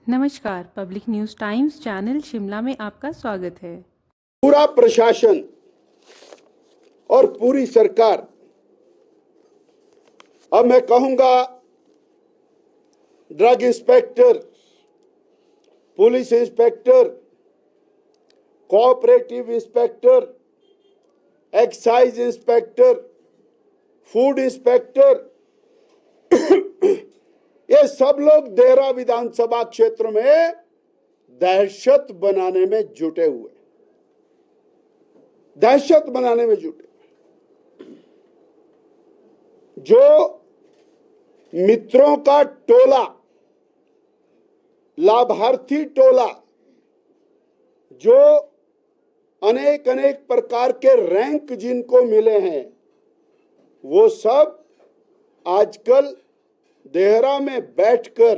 नमस्कार, public news times channel Shimla में आपका स्वागत है। पूरा प्रशासन और पूरी सरकार, अब मैं कहूंगा drug inspector, police inspector, cooperative inspector, excise inspector, food inspector, ये सब लोग देहरा विधानसभा क्षेत्र में दहशत बनाने में जुटे हुए, दहशत बनाने में जुटे। जो मित्रों का टोला, लाभार्थी टोला, जो अनेक अनेक प्रकार के रैंक जिनको मिले हैं, वो सब आजकल देहरा में बैठकर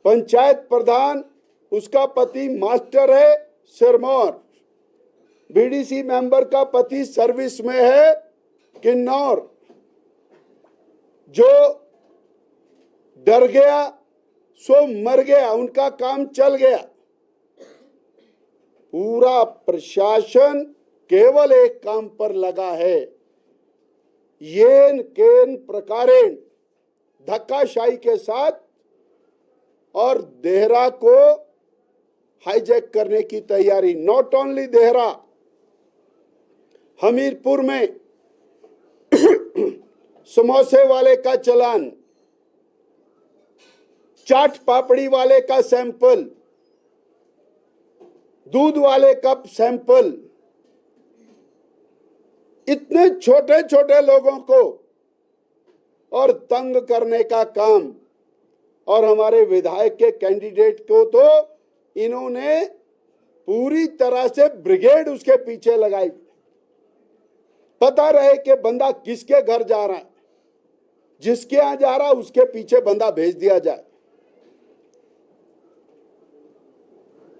पंचायत प्रधान, उसका पति मास्टर है सिरमौर, बीडीसी मेंबर का पति सर्विस में है किन्नौर, जो डर गया सो मर गया, उनका काम चल गया। पूरा प्रशासन केवल एक काम पर लगा है, येन केन प्रकारेण धक्काशाही के साथ और देहरा को हाईजैक करने की तैयारी। नॉट ओनली देहरा, हमीरपुर में समोसे वाले का चालान, चाट पापड़ी वाले का सैंपल, दूध वाले का सैंपल, इतने छोटे छोटे लोगों को और तंग करने का काम। और हमारे विधायक के कैंडिडेट को तो इन्होंने पूरी तरह से ब्रिगेड उसके पीछे लगाई, पता रहे कि बंदा किसके घर जा रहा है, जिसके यहां जा रहा है उसके पीछे बंदा भेज दिया जाए।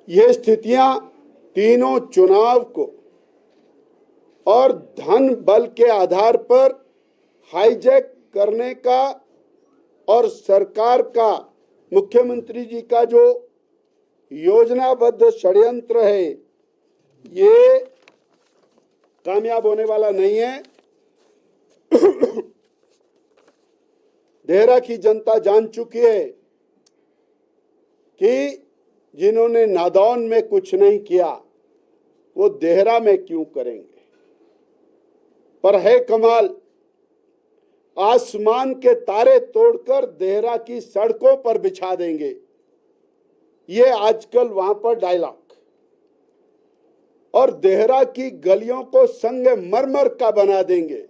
ये स्थितियां तीनों चुनाव को और धन बल के आधार पर हाईजैक करने का और सरकार का, मुख्यमंत्री जी का जो योजनाबद्ध षड्यंत्र है, ये कामयाब होने वाला नहीं है। देहरा की जनता जान चुकी है कि जिन्होंने नादौन में कुछ नहीं किया वो देहरा में क्यों करेंगे। पर है कमाल, आसमान के तारे तोड़कर देहरा की सड़कों पर बिछा देंगे, ये आजकल वहां पर डायलॉग। और देहरा की गलियों को संगमरमर का बना देंगे,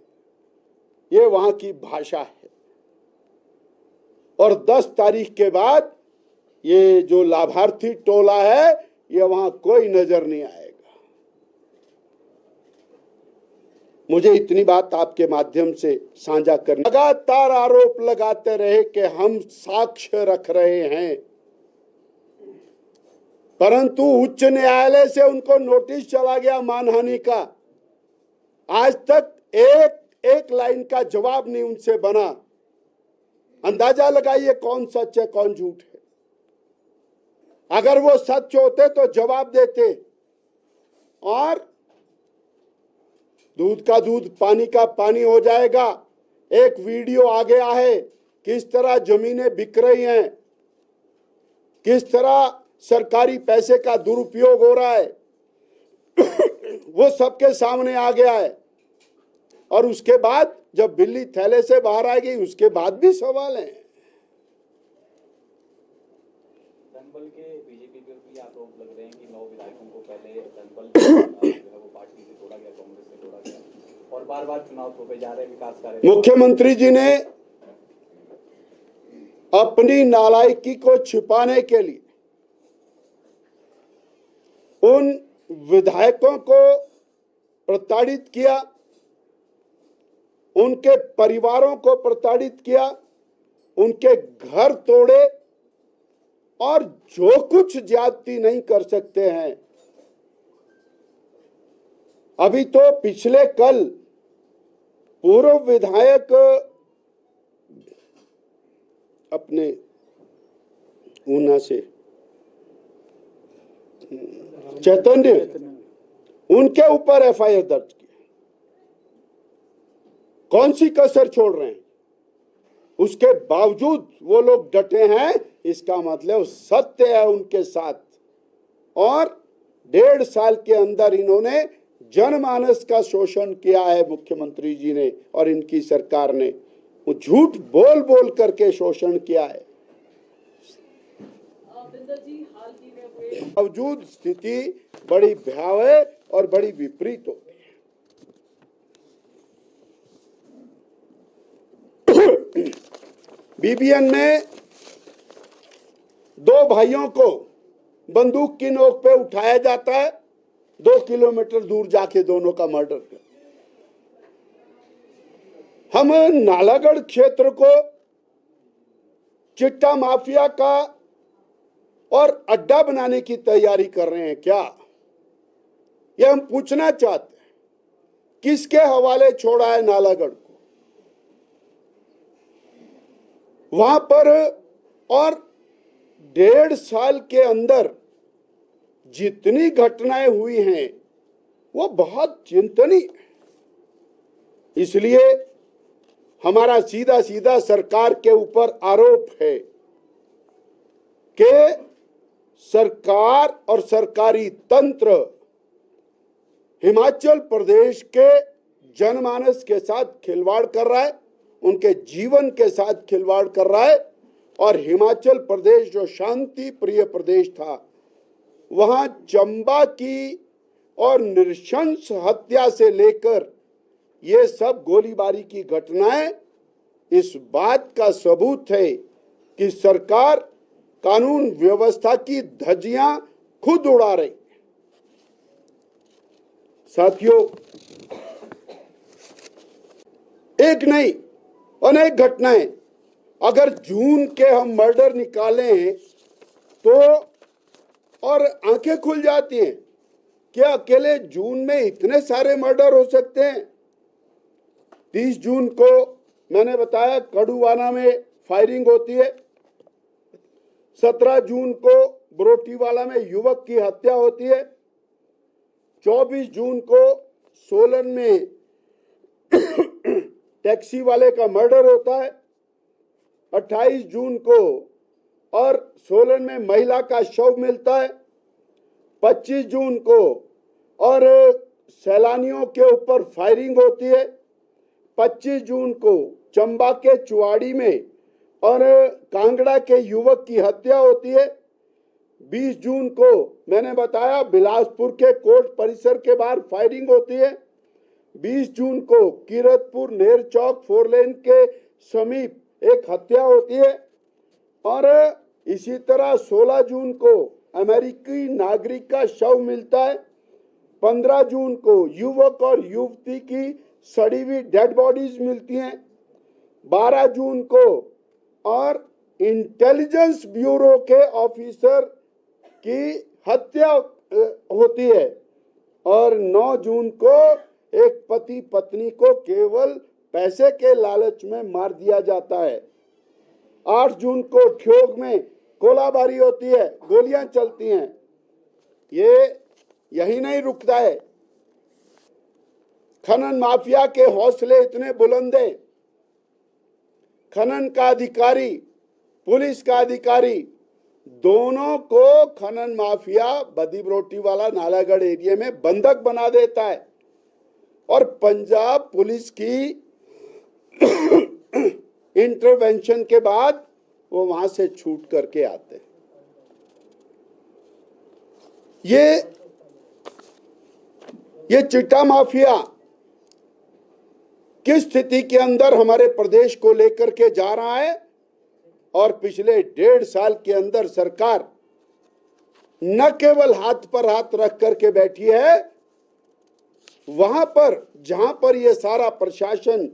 ये वहां की भाषा है। और 10 तारीख के बाद ये जो लाभार्थी टोला है, ये वहां कोई नजर नहीं आएगा। मुझे इतनी बात आपके माध्यम से साझा करनी। लगातार आरोप लगाते रहे कि हम साक्ष्य रख रहे हैं, परंतु उच्च न्यायालय से उनको नोटिस चला गया मानहानि का। आज तक एक लाइन का जवाब नहीं उनसे बना। अंदाजा लगाइए कौन सच है कौन झूठ है। अगर वो सच होते तो जवाब देते, और दूध का दूध पानी का पानी हो जाएगा। एक वीडियो आ गया है किस तरह जमीनें बिक रही हैं, किस तरह सरकारी पैसे का दुरुपयोग हो रहा है, वो सबके सामने आ गया है। और उसके बाद जब बिल्ली थैले से बाहर आएगी, उसके बाद भी सवाल है। दनबल के बीजेपी पे भी आरोप लग रहे हैं कि 9 विधायकों को पहले दनबल जो है वो पार्टी से तोड़ा गया, कांग्रेस से तोड़ा गया, और बार बार चुनाव थोपे जा रहे हैं विकास कार्य। मुख्यमंत्री जी ने अपनी नालायकी को छिपाने के लिए उन विधायकों को प्रताड़ित किया, उनके परिवारों को प्रताड़ित किया, उनके घर तोड़े, और जो कुछ ज्यादती नहीं कर सकते हैं। अभी तो पिछले कल पूर्व विधायक अपने ऊना से चैतन्य, उनके ऊपर एफआईआर दर्ज की। कौन सी कसर छोड़ रहे हैं? उसके बावजूद वो लोग डटे हैं, इसका मतलब सत्य है उनके साथ। और 1.5 साल के अंदर इन्होंने जनमानस का शोषण किया है, मुख्यमंत्री जी ने और इनकी सरकार ने। वो झूठ बोल बोल करके शोषण किया है। बावजूद स्थिति बड़ी भयावह और बड़ी विपरीत होती है। बीबीएन में 2 भाइयों को बंदूक की नोक पे उठाया जाता है, 2 किलोमीटर दूर जाके दोनों का मर्डर कर। हम नालागढ़ क्षेत्र को चिट्टा माफिया का और अड्डा बनाने की तैयारी कर रहे हैं क्या? ये हम पूछना चाहते हैं। किसके हवाले छोड़ा है नालागढ़ को? वहां पर और 1.5 साल के अंदर जितनी घटनाएं हुई हैं वो बहुत चिंतनीय। इसलिए हमारा सीधा सीधा सरकार के ऊपर आरोप है कि सरकार और सरकारी तंत्र हिमाचल प्रदेश के जनमानस के साथ खिलवाड़ कर रहा है, उनके जीवन के साथ खिलवाड़ कर रहा है। और हिमाचल प्रदेश जो शांति प्रिय प्रदेश था, वहां चंबा की और नृशंस हत्या से लेकर ये सब गोलीबारी की घटनाएं इस बात का सबूत है कि सरकार कानून व्यवस्था की धज्जियां खुद उड़ा रही। साथियों, एक नहीं अनेक घटनाएं, अगर जून के हम मर्डर निकालें तो और आंखें खुल जाती हैं। क्या अकेले जून में इतने सारे मर्डर हो सकते हैं? 30 जून को मैंने बताया कड़ुवाना में फायरिंग होती है। 17 जून को बरोटीवाला में युवक की हत्या होती है। 24 जून को सोलन में टैक्सी वाले का मर्डर होता है। 28 जून को और सोलन में महिला का शव मिलता है। 25 जून को और सैलानियों के ऊपर फायरिंग होती है। 25 जून को चंबा के चुवाड़ी में और कांगड़ा के युवक की हत्या होती है। 20 जून को मैंने बताया बिलासपुर के कोर्ट परिसर के बाहर फायरिंग होती है। 20 जून को कीरतपुर नेर चौक 4 लेन के समीप एक हत्या होती है। और इसी तरह 16 जून को अमेरिकी नागरिक का शव मिलता है। 15 जून को युवक और युवती की सड़ी हुई डेड बॉडीज मिलती हैं। 12 जून को और इंटेलिजेंस ब्यूरो के ऑफिसर की हत्या होती है। और 9 जून को एक पति पत्नी को केवल पैसे के लालच में मार दिया जाता है। 8 जून को ठियोग में गोलाबारी होती है, गोलियां चलती हैं। ये यही नहीं रुकता है। खनन माफिया के हौसले इतने बुलंद हैं। खनन का अधिकारी, पुलिस का अधिकारी, दोनों को खनन माफिया बदीबरोटीवाला नालागढ़ एरिया में बंधक बना देता है। और पंजाब पुलिस की इंटरवेंशन के बाद वो वहां से छूट करके आते हैं। ये चिट्टा माफिया किस स्थिति के अंदर हमारे प्रदेश को लेकर के जा रहा है। और पिछले 1.5 साल के अंदर सरकार न केवल हाथ पर हाथ रख करके बैठी है, वहां पर जहां पर ये सारा प्रशासन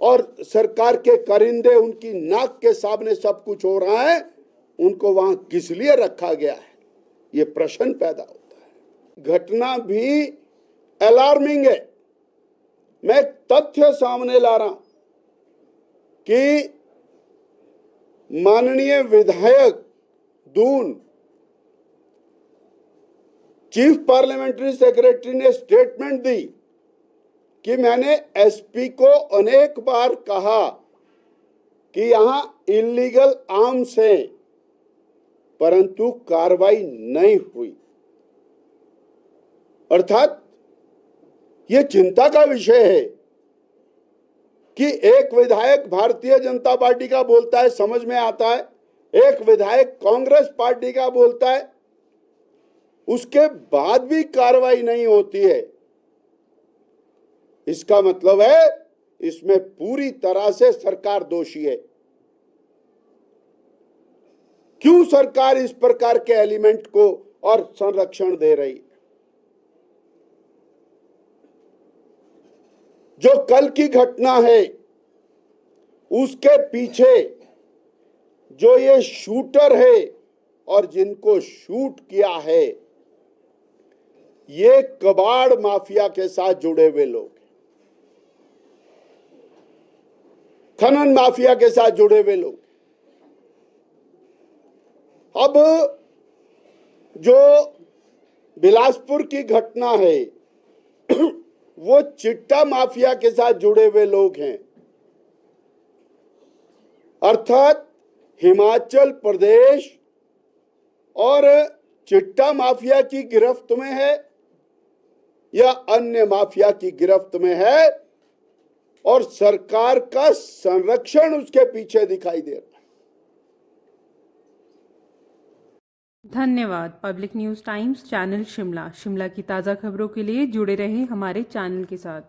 और सरकार के करिंदे उनकी नाक के सामने सब कुछ हो रहा है, उनको वहां किस लिए रखा गया है, ये प्रश्न पैदा होता है। घटना भी अलार्मिंग है। मैं तथ्य सामने ला रहा हूं कि माननीय विधायक दून चीफ पार्लियामेंट्री सेक्रेटरी ने स्टेटमेंट दी कि मैंने एसपी को अनेक बार कहा कि यहां इलीगल आर्म्स हैं, परंतु कार्रवाई नहीं हुई। अर्थात ये चिंता का विषय है कि एक विधायक भारतीय जनता पार्टी का बोलता है, समझ में आता है, एक विधायक कांग्रेस पार्टी का बोलता है, उसके बाद भी कार्रवाई नहीं होती है। इसका मतलब है इसमें पूरी तरह से सरकार दोषी है। क्यों सरकार इस प्रकार के एलिमेंट को और संरक्षण दे रही है? जो कल की घटना है उसके पीछे जो ये शूटर है और जिनको शूट किया है, ये कबाड़ माफिया के साथ जुड़े हुए लोग, खनन माफिया के साथ जुड़े हुए लोग। अब जो बिलासपुर की घटना है वो चिट्टा माफिया के साथ जुड़े हुए लोग हैं। अर्थात हिमाचल प्रदेश और चिट्टा माफिया की गिरफ्त में है या अन्य माफिया की गिरफ्त में है, और सरकार का संरक्षण उसके पीछे दिखाई दे रहा है। धन्यवाद। Public news times channel Shimla की ताज़ा खबरों के लिए जुड़े रहें हमारे चैनल के साथ।